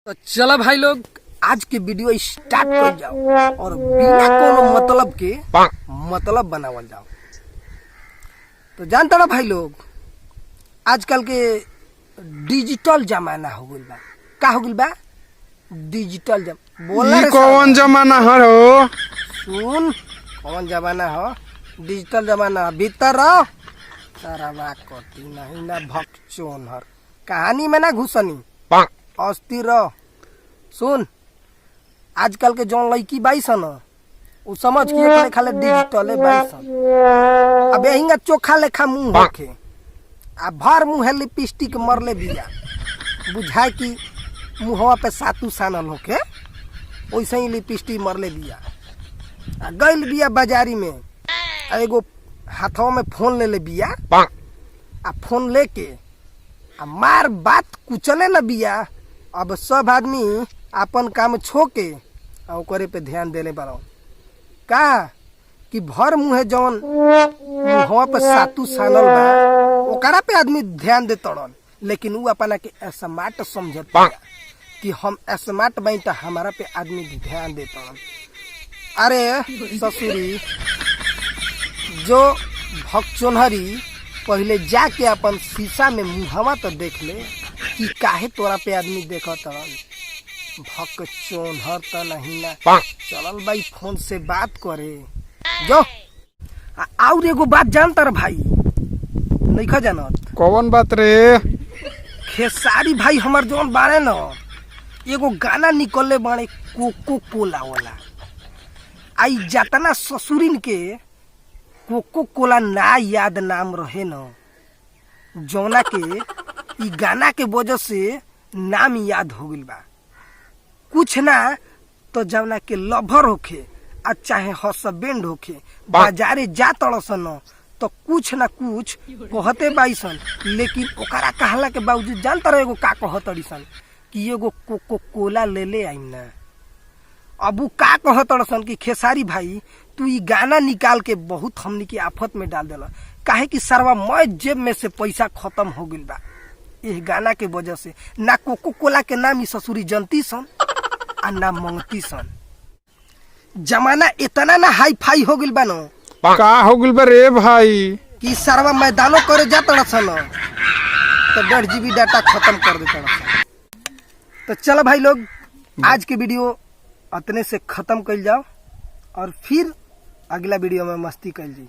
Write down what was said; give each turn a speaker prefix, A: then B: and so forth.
A: तो चलो भाई लोग आज के वीडियो स्टार्ट कर जाओ और बिना कोनो मतलब के मतलब बनावल जाओ। तो जानता ना भाई लोग आजकल के डिजिटल जमाना हो गइल बा। का हो गइल बा? डिजिटल बोला रे
B: कौन जमाना हो?
A: सुन कौन जमाना हो? डिजिटल जमाना। भीतर रहो सारा बात करती नहीं ना भक्चोन हर कहानी में ना घुसनी अस्थिर रह। सुन आजकल के जौन लड़की बाईसन उ समझ के एक लेखा ले डिजिटल बाईसन। अब यही चोखा लेखा मुंह होखे आ भर मुंह लिपस्टिक मरले बिया बुझाए कि मुहवा पे सातू सानल होके वैसे ही लिपस्टिक मरले बिया। आ गइल बिया बाजारी में एगो हाथों में फोन ले ले बिया आ फोन लेके आ मार बात कुचले न बिया। अब सब आदमी अपन काम छोके आ ओकरे पे ध्यान देले बारो का कि भर मुंह जौन मुहवा पे सातू सानल बा ओकरा पे आदमी ध्यान दे तड़न। लेकिन उ अपना के स्मार्ट समझत कि हम स्मार्ट बनी तो हमारा पे आदमी ध्यान दे तड़न। अरे ससुरी जो भक्चोनहरी पहले जाके अपन शीशा में मुहवा तो देख ले कि काहे तोरा पे आदमी देखत रहन। भक्चोनहर तो नहीं ना चलल भाई फोन से बात करे जो। और एगो बात जानता रे भाई नइखा जानत?
B: कौन बात रे?
A: खेसारी भाई हमार जौन बारे न एगो गाना निकलले बाड़े कोको कोला वाला। आई जतना ससुरिन के कोको कोला ना याद नाम रहे न जौना के ई गाना के वजह से नाम याद हो गइल बा। कुछ ना तो जौना के लभर होखे आ चाहे हसबैंड होखे बाजारे जा तड़सन तो कुछ ना कुछ कहते बाईसन। लेकिन ओकरा कहला के बावजूद जानता रहे एगो का कहतड़ीसन कि एगो कोको कोला ले ले आइम ना। अब उ का कहतड़सन कि खेसारी भाई तू ई गाना निकाल के बहुत हमनी के आफत में डाल देला। काहे कि सरवा मैं जेब में से पैसा खत्म हो गइल बा इस गाना के वजह से। ना कोको कोला के नाम ई ससुरी जनती सन आ ना मंगती सन। जमाना इतना ना हाई फाई हो गइल बा न
B: का हो गइल बा रे भाई
A: कि सरवा मैदानों करे जाता सन तो 1.5 GB डाटा खत्म कर देता सन। तो चलो भाई लोग आज के वीडियो अतने से खत्म कर जाओ और फिर अगला वीडियो में मस्ती कर जाए।